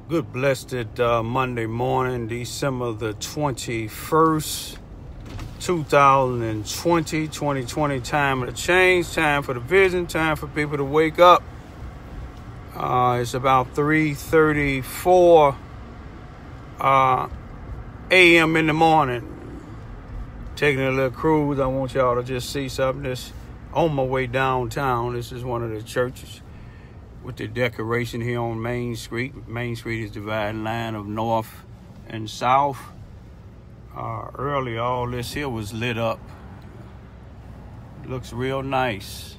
Good blessed Monday morning, December the 21st, 2020 time of the change, time for the vision, time for people to wake up. It's about 3:34 a.m. in the morning. Taking a little cruise. I want y'all to just see something that's on my way downtown. This is one of the churches with the decoration here on Main Street. Main Street is the dividing line of north and south. Earlier, all this here was lit up. It looks real nice.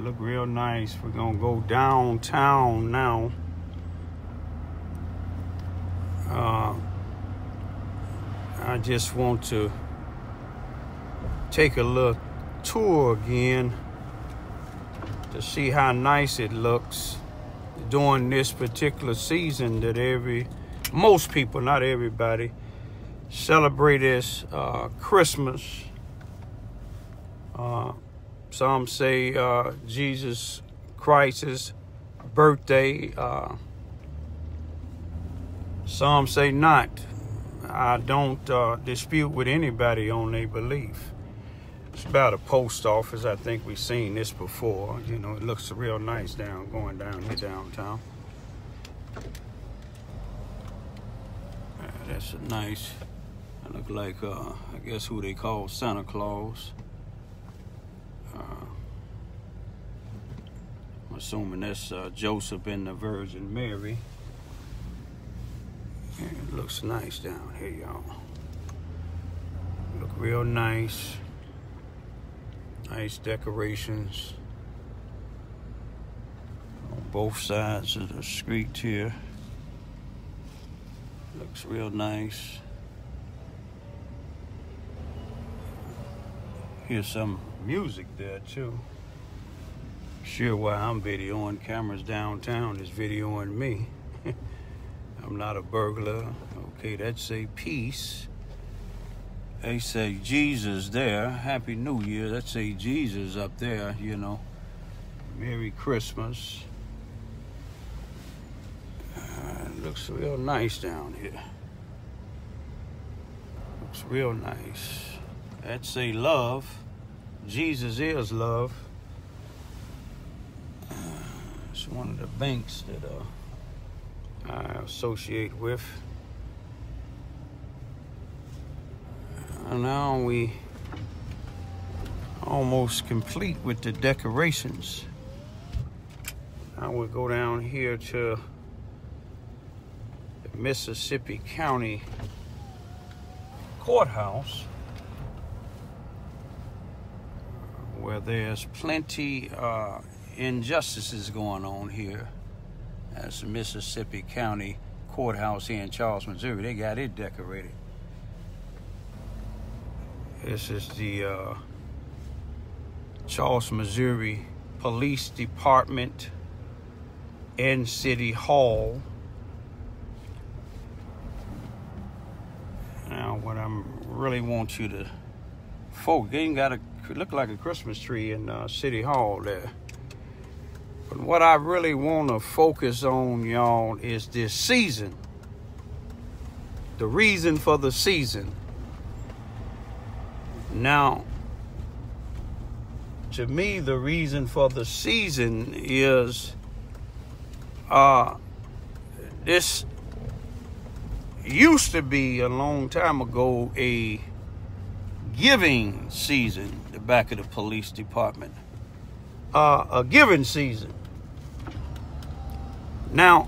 Look real nice. We're gonna go downtown now. I just want to take a little tour again to see how nice it looks during this particular season that most people, not everybody, celebrate as Christmas. Some say Jesus Christ's birthday. Some say not. I don't dispute with anybody on their belief. It's about a post office. I think we've seen this before. You know, it looks real nice going down here downtown. That's a nice. I look like I guess who they call Santa Claus. I'm assuming that's Joseph and the Virgin Mary. And it looks nice down here, y'all. Look real nice. Nice decorations on both sides of the street here. Looks real nice. Here's some music there too. Sure, why I'm videoing, cameras downtown is videoing me. I'm not a burglar. Okay, that's a peace. They say Jesus there. Happy New Year. Let's say Jesus up there, you know. Merry Christmas. Looks real nice down here. Looks real nice. That's a love. Jesus is love. It's one of the banks that I associate with. And now we almost complete with the decorations. Now we'll go down here to the Mississippi County Courthouse, where there's plenty injustices going on here. That's the Mississippi County Courthouse here in Charleston, Missouri. They got it decorated. This is the Charleston, Missouri Police Department and City Hall. Now, what I really want you to focus, they ain't got look like a Christmas tree in City Hall there. But what I really want to focus on, y'all, is this season. The reason for the season. Now, to me, the reason for the season is this used to be a long time ago a giving season, the back of the police department. A giving season. Now,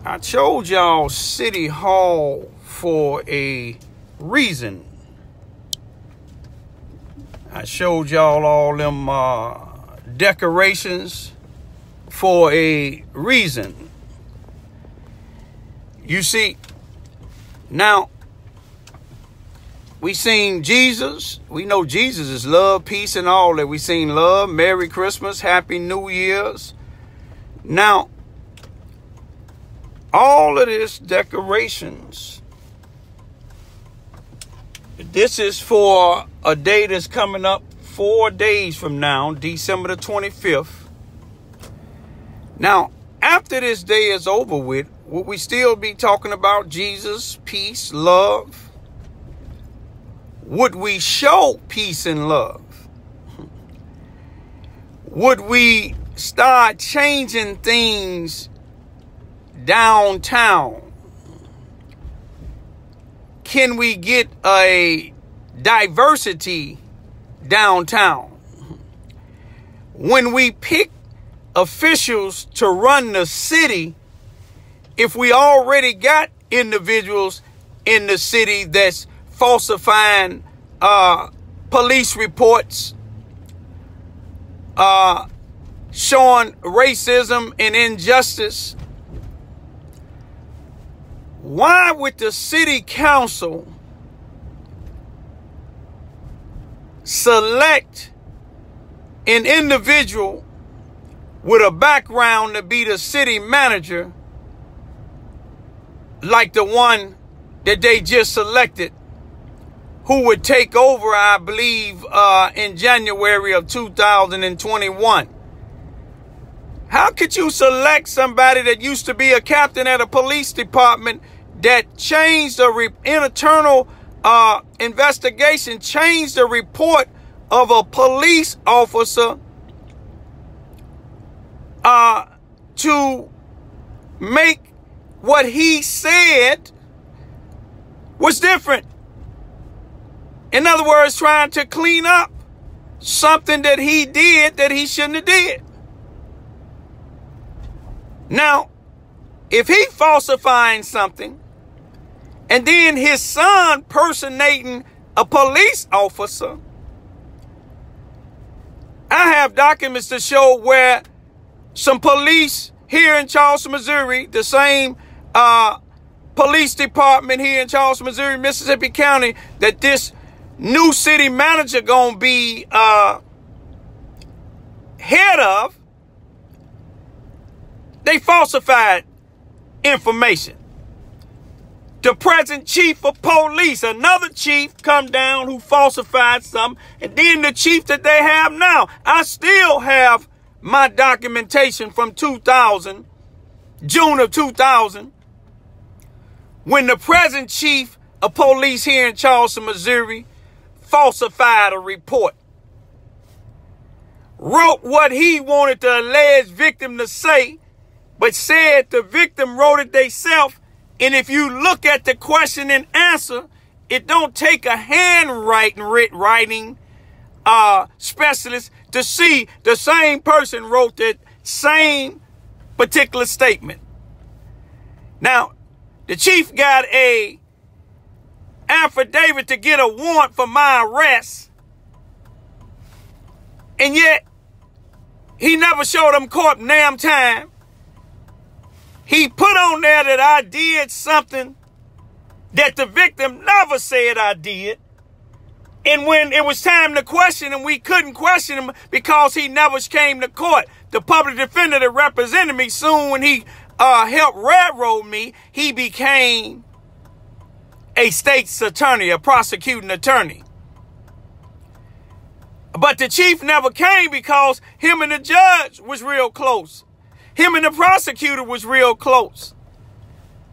I chose y'all City Hall for a reason. I showed y'all all them decorations for a reason. You see, now, we seen Jesus. We know Jesus is love, peace, and all that. We seen love, Merry Christmas, Happy New Year's. Now, all of this decorations, this is for a day that's coming up 4 days from now, December the 25th. Now, after this day is over with, will we still be talking about Jesus, peace, love? Would we show peace and love? Would we start changing things downtown? Can we get a diversity downtown? When we pick officials to run the city, if we already got individuals in the city that's falsifying police reports, showing racism and injustice, why would the city council select an individual with a background to be the city manager like the one that they just selected, who would take over, I believe, in January of 2021? How could you select somebody that used to be a captain at a police department that changed the internal investigation, changed the report of a police officer to make what he said was different? In other words, trying to clean up something that he did that he shouldn't have did. Now, if he falsifying something and then his son personating a police officer, I have documents to show where some police here in Charleston, Missouri, the same police department here in Charleston, Missouri, Mississippi County, that this new city manager gonna be head of, they falsified information. The present chief of police, another chief come down who falsified something, and then the chief that they have now. I still have my documentation from 2000, June of 2000, when the present chief of police here in Charleston, Missouri, falsified a report. Wrote what he wanted the alleged victim to say, but said the victim wrote it themselves. And if you look at the question and answer, it don't take a handwriting specialist to see the same person wrote that same particular statement. Now, the chief got a affidavit to get a warrant for my arrest, and yet he never showed them court damn time. He put on there that I did something that the victim never said I did. And when it was time to question him, we couldn't question him because he never came to court. The public defender that represented me, soon when he helped railroad me, he became a state's attorney, a prosecuting attorney. But the chief never came because him and the judge was real close. Him and the prosecutor was real close.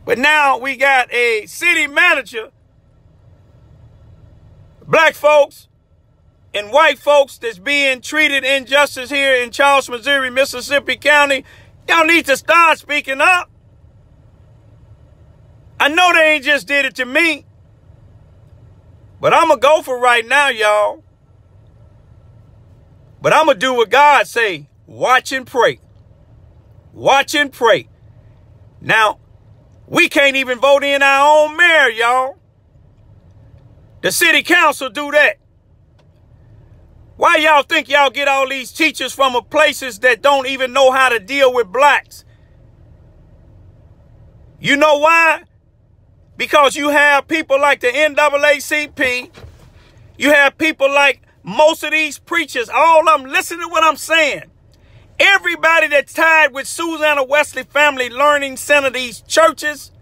But now we got a city manager, black folks and white folks that's being treated injustice here in Charleston, Missouri, Mississippi County. Y'all need to start speaking up. I know they ain't just did it to me, but I'm going to go for right now, y'all. But I'm going to do what God say. Watch and pray. Watch and pray. Now, we can't even vote in our own mayor, y'all. The city council do that. Why y'all think y'all get all these teachers from places that don't even know how to deal with blacks? You know why? Because you have people like the NAACP. You have people like most of these preachers. All of them, listen to what I'm saying. Everybody that's tied with Susanna Wesley Family Learning Center, these churches,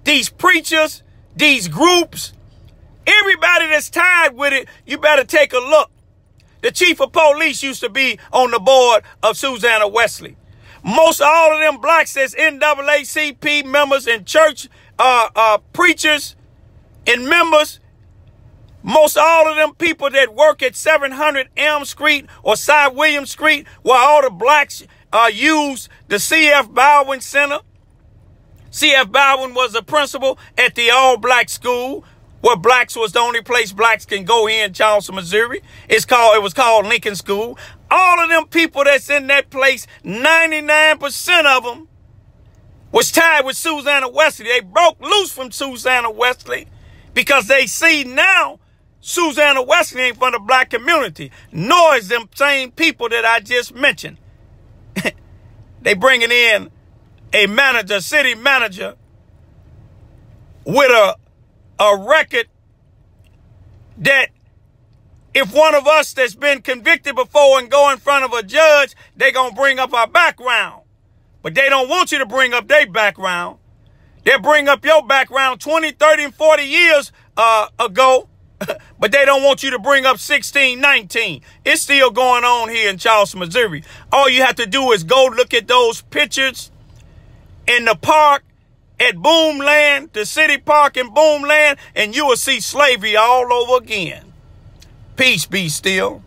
these preachers, these groups, everybody that's tied with it, you better take a look. The chief of police used to be on the board of Susanna Wesley. Most all of them blacks that's NAACP members and church preachers and members, most all of them people that work at 700 Elm Street or Cy Williams Street, where all the blacks use the C.F. Bowen Center. C.F. Bowen was a principal at the all-black school, where blacks was the only place blacks can go here in Charleston, Missouri. It was called Lincoln School. All of them people that's in that place, 99% of them was tied with Susanna Wesley. They broke loose from Susanna Wesley because they see now Susanna Wesley ain't from the black community, nor is them same people that I just mentioned. They bringing in a manager, city manager, with a record that if one of us that's been convicted before and go in front of a judge, they gonna bring up our background. But they don't want you to bring up their background. They'll bring up your background 20, 30, and 40 years ago, but they don't want you to bring up 16, 19. It's still going on here in Charleston, Missouri. All you have to do is go look at those pictures in the park at Boomland, the city park in Boomland, and you will see slavery all over again. Peace be still.